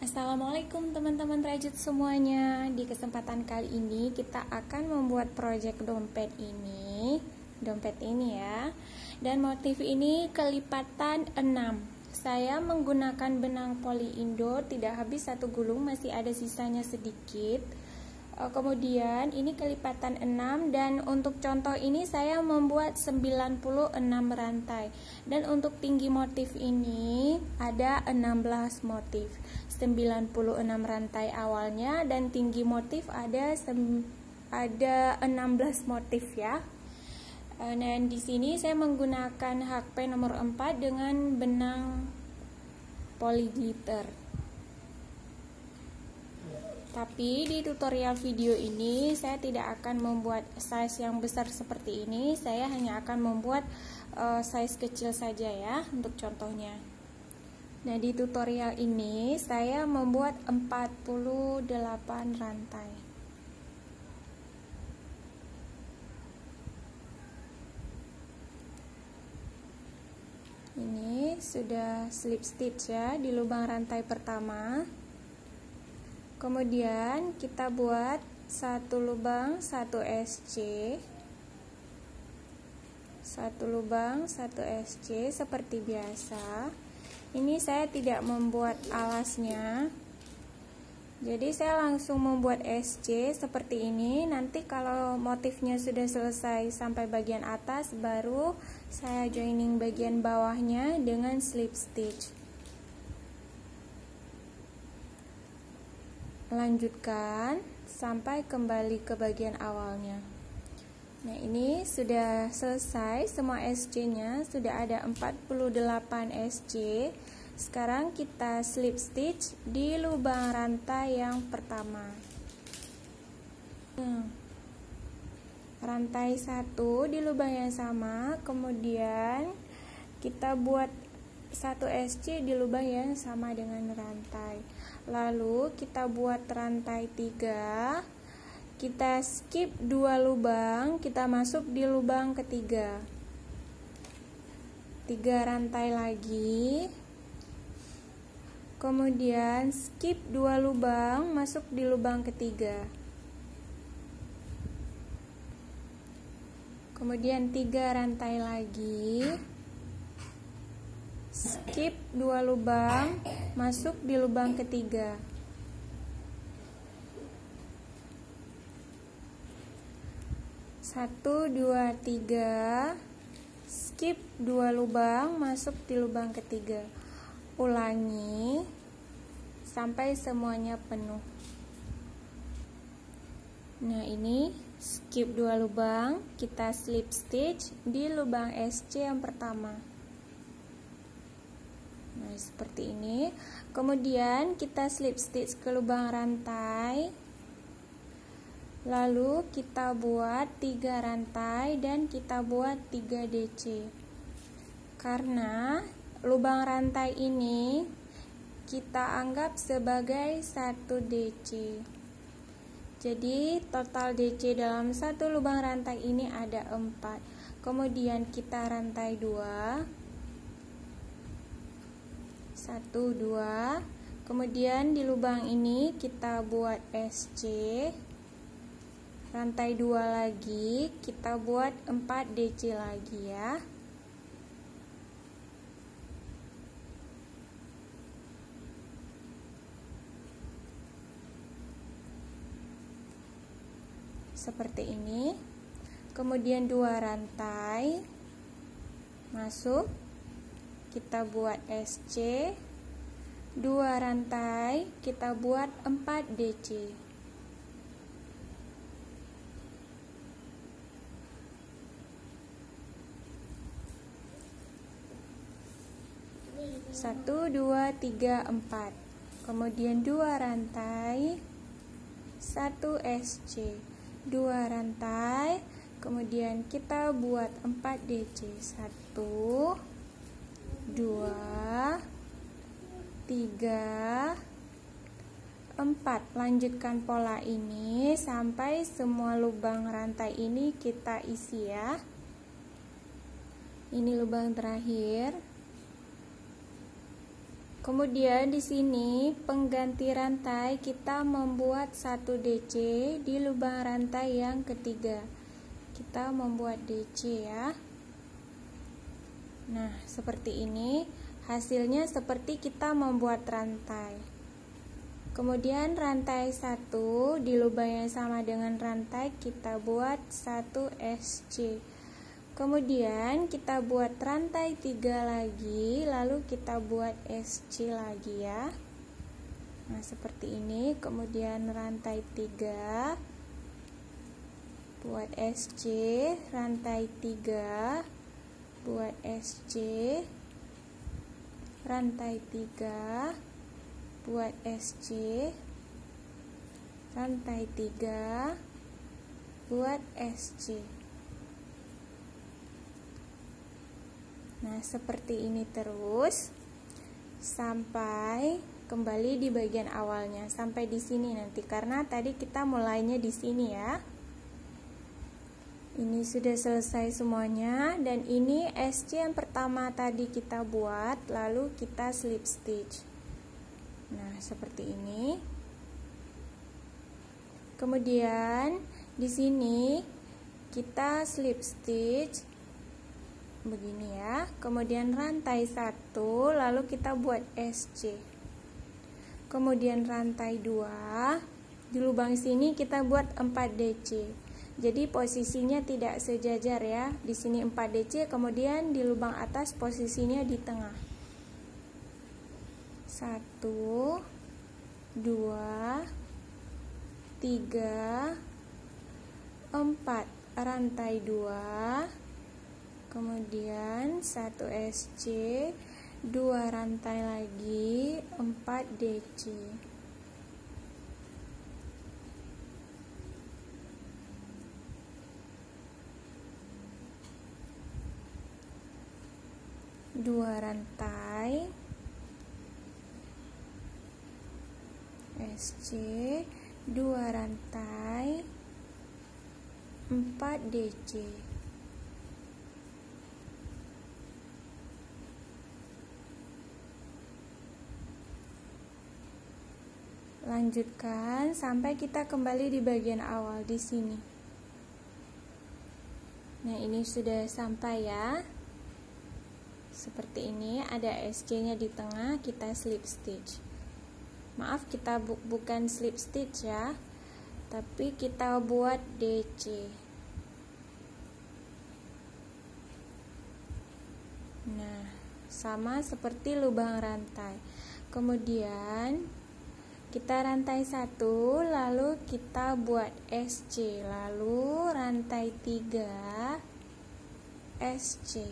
Assalamualaikum teman-teman rajut semuanya. Di kesempatan kali ini kita akan membuat project dompet ini ya. Dan motif ini kelipatan 6. Saya menggunakan benang poli Indo, tidak habis satu gulung, masih ada sisanya sedikit. Kemudian ini kelipatan 6, dan untuk contoh ini saya membuat 96 rantai. Dan untuk tinggi motif ini ada 16 motif. 96 rantai awalnya dan tinggi motif ada 16 motif ya. Dan di sini saya menggunakan HP nomor 4 dengan benang poli glitter. Tapi di tutorial video ini saya tidak akan membuat size yang besar seperti ini. Saya hanya akan membuat size kecil saja ya untuk contohnya. Nah, di tutorial ini saya membuat 48 rantai. Ini sudah slip stitch ya di lubang rantai pertama. Kemudian kita buat satu lubang, satu SC, satu lubang, satu SC seperti biasa. Ini saya tidak membuat alasnya, jadi saya langsung membuat SC seperti ini. Nanti kalau motifnya sudah selesai sampai bagian atas, baru saya joining bagian bawahnya dengan slip stitch. Lanjutkan sampai kembali ke bagian awalnya. Nah, ini sudah selesai, semua SC nya sudah ada 48 SC. Sekarang kita slip stitch di lubang rantai yang pertama. Rantai 1 di lubang yang sama, kemudian kita buat 1 SC di lubang yang sama dengan rantai. Lalu kita buat rantai 3, kita skip 2 lubang, kita masuk di lubang ketiga. 3 rantai lagi, kemudian skip 2 lubang, masuk di lubang ketiga. Kemudian 3 rantai lagi, skip 2 lubang, masuk di lubang ketiga. Satu, 2, 3, skip 2 lubang, masuk di lubang ketiga. Ulangi sampai semuanya penuh. Nah, ini skip 2 lubang, kita slip stitch di lubang SC yang pertama. Nah, seperti ini. Kemudian kita slip stitch ke lubang rantai. Lalu kita buat 3 rantai dan kita buat 3 DC. Karena lubang rantai ini kita anggap sebagai 1 DC. Jadi total DC dalam satu lubang rantai ini ada 4. Kemudian kita rantai 2. 1, 2, kemudian di lubang ini kita buat SC, rantai 2 lagi, kita buat 4 DC lagi ya. Seperti ini. Kemudian 2 rantai masuk, kita buat SC, 2 rantai, kita buat 4 DC. Satu, 2, 3, 4. Kemudian 2 rantai, 1 SC, 2 rantai, kemudian kita buat 4 DC. 1, 2, 3, 4. Lanjutkan pola ini sampai semua lubang rantai ini kita isi ya. Ini lubang terakhir. Kemudian di sini pengganti rantai kita membuat 1 DC di lubang rantai yang ketiga. Kita membuat DC ya. Nah, seperti ini. Hasilnya seperti kita membuat rantai. Kemudian rantai 1 di lubang yang sama dengan rantai kita buat 1 SC. Kemudian kita buat rantai 3 lagi, lalu kita buat SC lagi ya. Nah, seperti ini. Kemudian rantai 3 buat SC, rantai 3 buat SC, rantai 3 buat SC, rantai 3 buat SC. Nah, seperti ini terus sampai kembali di bagian awalnya, sampai di sini nanti, karena tadi kita mulainya di sini ya. Ini sudah selesai semuanya, dan ini SC yang pertama tadi kita buat, lalu kita slip stitch. Nah, seperti ini. Kemudian di sini kita slip stitch begini ya. Kemudian rantai 1, lalu kita buat SC. Kemudian rantai 2, di lubang sini kita buat 4 DC. Jadi posisinya tidak sejajar ya. Di sini 4 DC, kemudian di lubang atas posisinya di tengah. 1 2 3 4 rantai 2, kemudian 1 SC, 2 rantai lagi, 4 DC. Dua rantai SC, 2 rantai, 4 DC. Lanjutkan sampai kita kembali di bagian awal di sini. Nah, ini sudah sampai ya. Seperti ini, ada SC-nya di tengah, kita slip stitch. Maaf, kita bukan slip stitch ya, tapi kita buat DC. Nah, sama seperti lubang rantai. Kemudian kita rantai 1, lalu kita buat SC, lalu rantai 3 SC,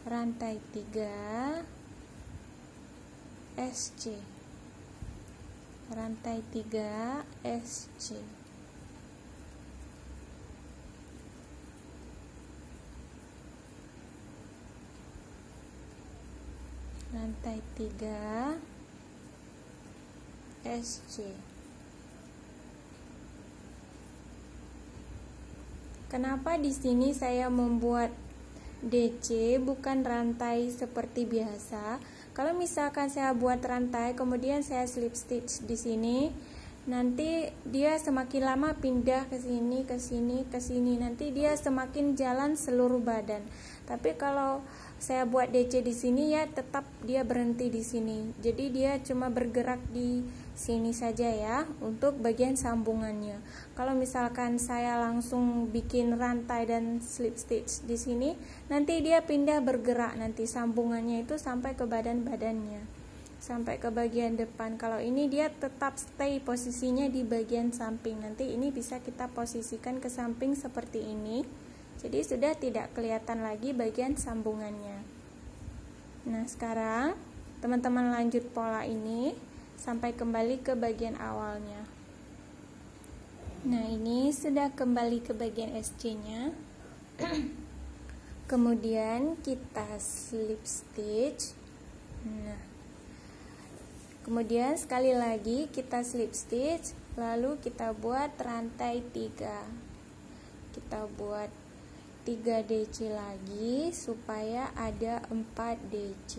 rantai 3 SC, rantai 3 SC. Rantai 3 SC. Kenapa di sini saya membuat DC bukan rantai seperti biasa? Kalau misalkan saya buat rantai kemudian saya slip stitch di sini, nanti dia semakin lama pindah ke sini, ke sini, ke sini. Nanti dia semakin jalan seluruh badan. Tapi kalau saya buat DC di sini ya tetap dia berhenti di sini. Jadi dia cuma bergerak di sini saja ya untuk bagian sambungannya. Kalau misalkan saya langsung bikin rantai dan slip stitch di sini, nanti dia pindah bergerak, nanti sambungannya itu sampai ke badan-badannya, sampai ke bagian depan. Kalau ini dia tetap stay posisinya di bagian samping. Nanti ini bisa kita posisikan ke samping seperti ini. Jadi sudah tidak kelihatan lagi bagian sambungannya. Nah, sekarang teman-teman lanjut pola ini sampai kembali ke bagian awalnya. Nah, ini sudah kembali ke bagian SC-nya. Kemudian kita slip stitch. Nah, kemudian sekali lagi kita slip stitch, lalu kita buat rantai 3. Kita buat 3 DC lagi supaya ada 4 DC.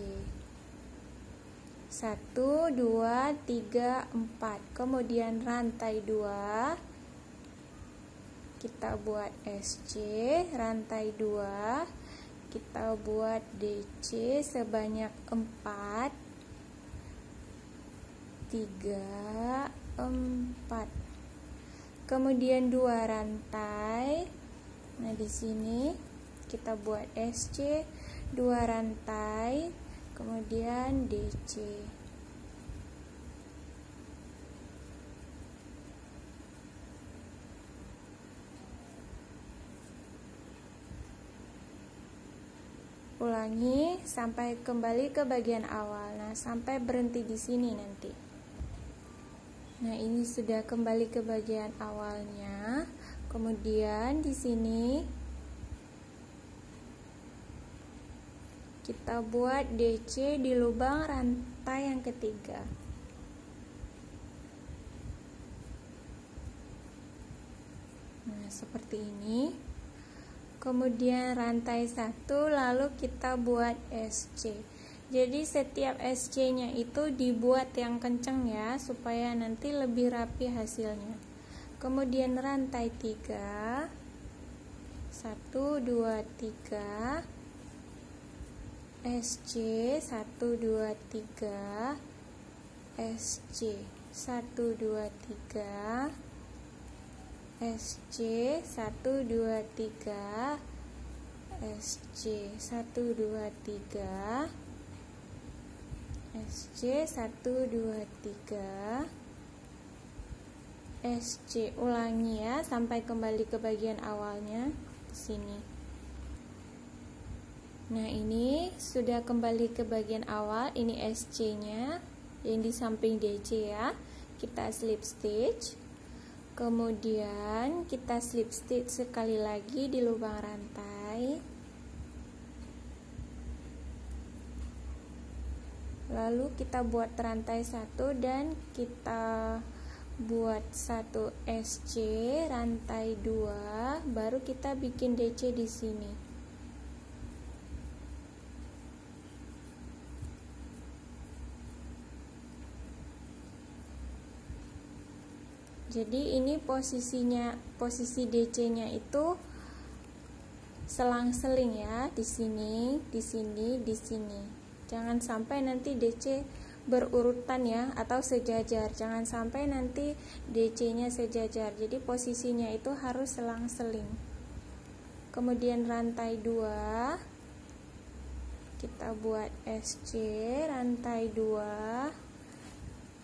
1, 2, 3, 4. Kemudian rantai 2 kita buat SC, rantai 2 kita buat DC sebanyak 4, 3, 4. Kemudian 2 rantai. Nah, di sini kita buat SC, 2 rantai, kemudian DC. Ulangi sampai kembali ke bagian awal. Nah, sampai berhenti di sini nanti. Nah, ini sudah kembali ke bagian awalnya. Kemudian di sini kita buat DC di lubang rantai yang ketiga. Nah, seperti ini. Kemudian rantai 1, lalu kita buat SC. Jadi setiap SC-nya itu dibuat yang kencang ya, supaya nanti lebih rapi hasilnya. Kemudian rantai 3, 1, 2, 3, SC, 1, 2, 3, SC, 1, 2, 3, SC, 1, 2, 3, SC, 1, 2, 3, SC, 1, 2, 3, SC. Ulangi ya sampai kembali ke bagian awalnya di sini. Nah, ini sudah kembali ke bagian awal. Ini SC-nya yang di samping DC ya. Kita slip stitch. Kemudian kita slip stitch sekali lagi di lubang rantai. Lalu kita buat rantai 1 dan kita buat 1 SC, rantai 2, baru kita bikin DC di sini. Jadi ini posisi DC-nya itu selang-seling ya, di sini, di sini, di sini. Jangan sampai nanti DC berurutan ya, atau sejajar. Jangan sampai nanti DC-nya sejajar. Jadi posisinya itu harus selang-seling. Kemudian rantai 2 kita buat SC, rantai 2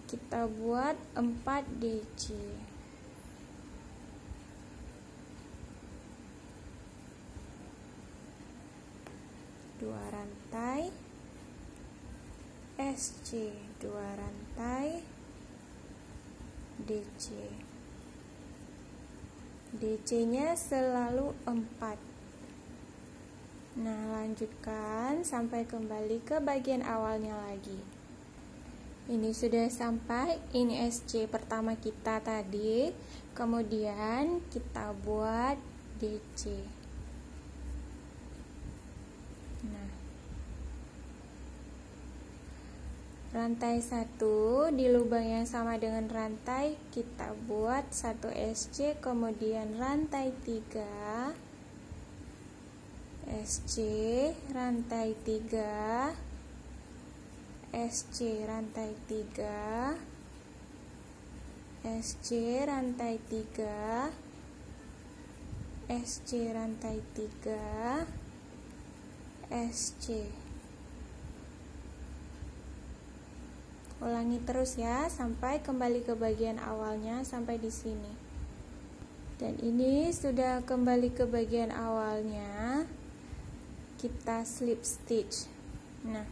kita buat 4 DC. Dua rantai SC, 2 rantai DC. DC-nya selalu 4. Nah, lanjutkan sampai kembali ke bagian awalnya lagi. Ini sudah sampai, ini SC pertama kita tadi. Kemudian kita buat DC. Nah, rantai 1 di lubang yang sama dengan rantai kita buat 1 SC, kemudian rantai 3 SC, rantai 3 SC, rantai 3 SC, rantai 3 SC, rantai 3 SC. Ulangi terus ya sampai kembali ke bagian awalnya sampai di sini. Dan ini sudah kembali ke bagian awalnya. Kita slip stitch. Nah,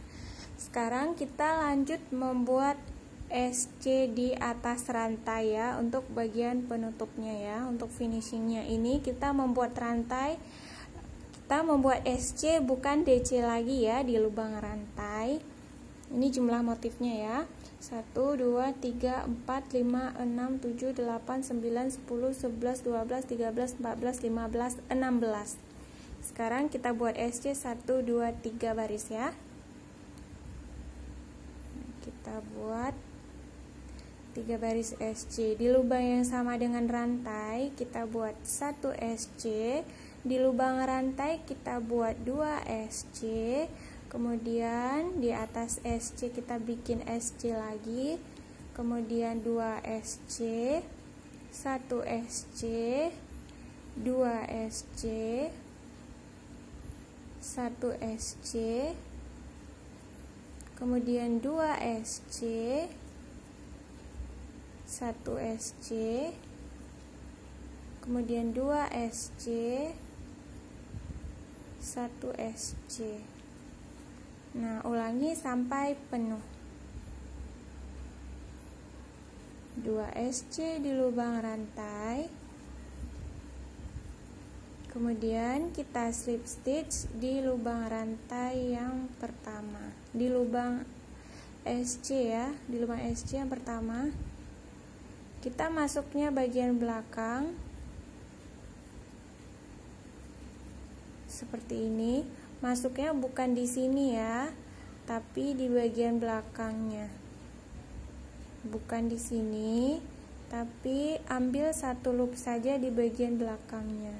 sekarang kita lanjut membuat SC di atas rantai ya, untuk bagian penutupnya ya. Untuk finishingnya ini kita membuat rantai, kita membuat SC bukan DC lagi ya di lubang rantai. Ini jumlah motifnya ya. 1, 2, 3, 4, 5, 6, 7, 8, 9, 10, 11, 12, 13, 14, 15, 16. Sekarang kita buat SC 1, 2, 3 baris ya. Kita kita buat 3 baris SC. Di lubang yang sama dengan rantai kita buat 1 SC. Di lubang rantai kita buat 2 SC. Kemudian di atas SC kita bikin SC lagi. Kemudian 2 SC, 1 SC, 2 SC, 1 SC, kemudian 2 SC, 1 SC, kemudian 2 SC, 1 SC. Nah, ulangi sampai penuh. 2 SC di lubang rantai, kemudian kita slip stitch di lubang rantai yang pertama, di lubang SC ya, di lubang SC yang pertama. Kita masuknya bagian belakang seperti ini. Masuknya bukan di sini ya, tapi di bagian belakangnya. Bukan di sini, tapi ambil 1 loop saja di bagian belakangnya.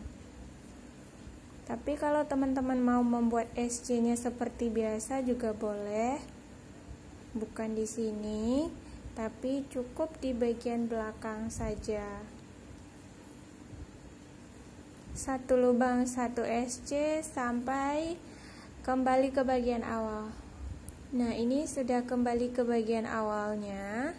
Tapi kalau teman-teman mau membuat SC-nya seperti biasa juga boleh. Bukan di sini, tapi cukup di bagian belakang saja. 1 lubang 1 SC sampai kembali ke bagian awal. Nah, ini sudah kembali ke bagian awalnya.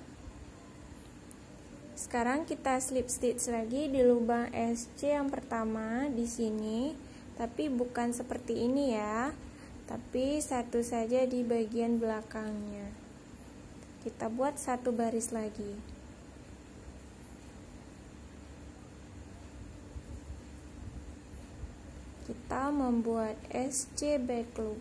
Sekarang kita slip stitch lagi di lubang SC yang pertama di sini, tapi bukan seperti ini ya, tapi satu saja di bagian belakangnya. Kita buat 1 baris lagi. Kita membuat SC back loop.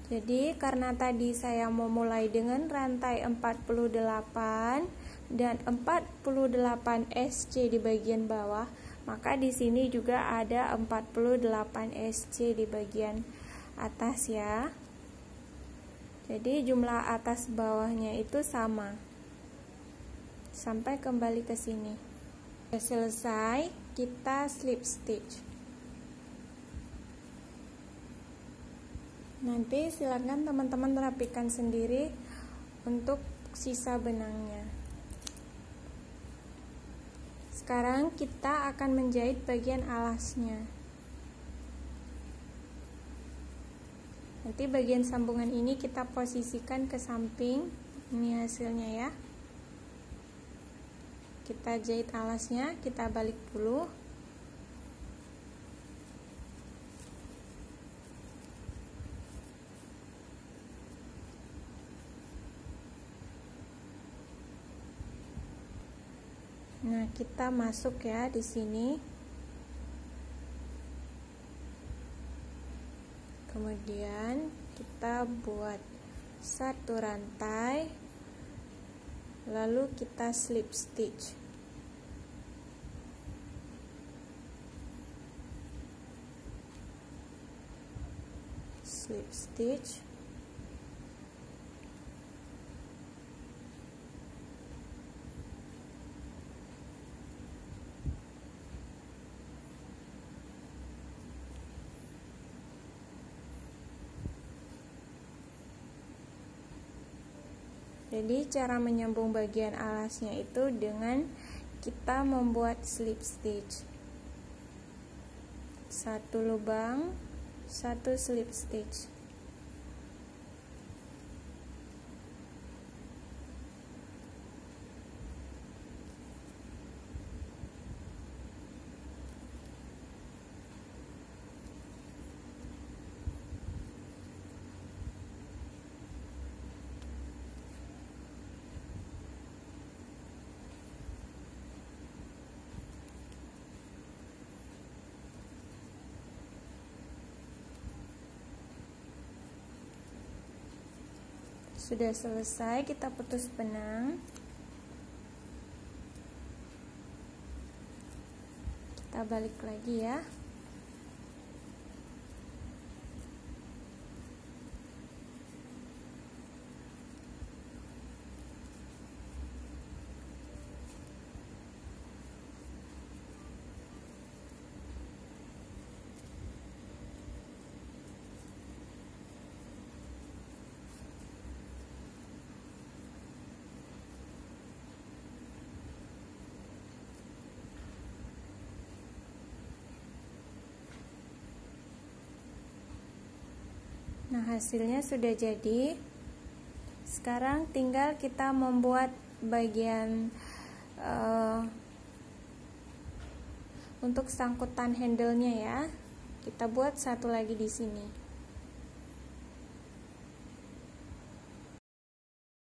Jadi karena tadi saya mau mulai dengan rantai 48 dan 48 SC di bagian bawah, maka di sini juga ada 48 SC di bagian atas ya. Jadi jumlah atas bawahnya itu sama. Sampai kembali ke sini. Sudah selesai, kita slip stitch. Nanti silakan teman-teman rapikan sendiri untuk sisa benangnya. Sekarang kita akan menjahit bagian alasnya. Nanti bagian sambungan ini kita posisikan ke samping. Ini hasilnya ya. Kita jahit alasnya, kita balik dulu. Nah, kita masuk ya di sini. Kemudian kita buat 1 rantai, lalu kita slip stitch. Slip stitch. Jadi cara menyambung bagian alasnya itu dengan kita membuat slip stitch. 1 lubang, 1 slip stitch. Sudah selesai, kita putus benang. Kita balik lagi ya. Nah, hasilnya sudah jadi. Sekarang tinggal kita membuat bagian untuk sangkutan handle-nya ya. Kita buat satu lagi di sini.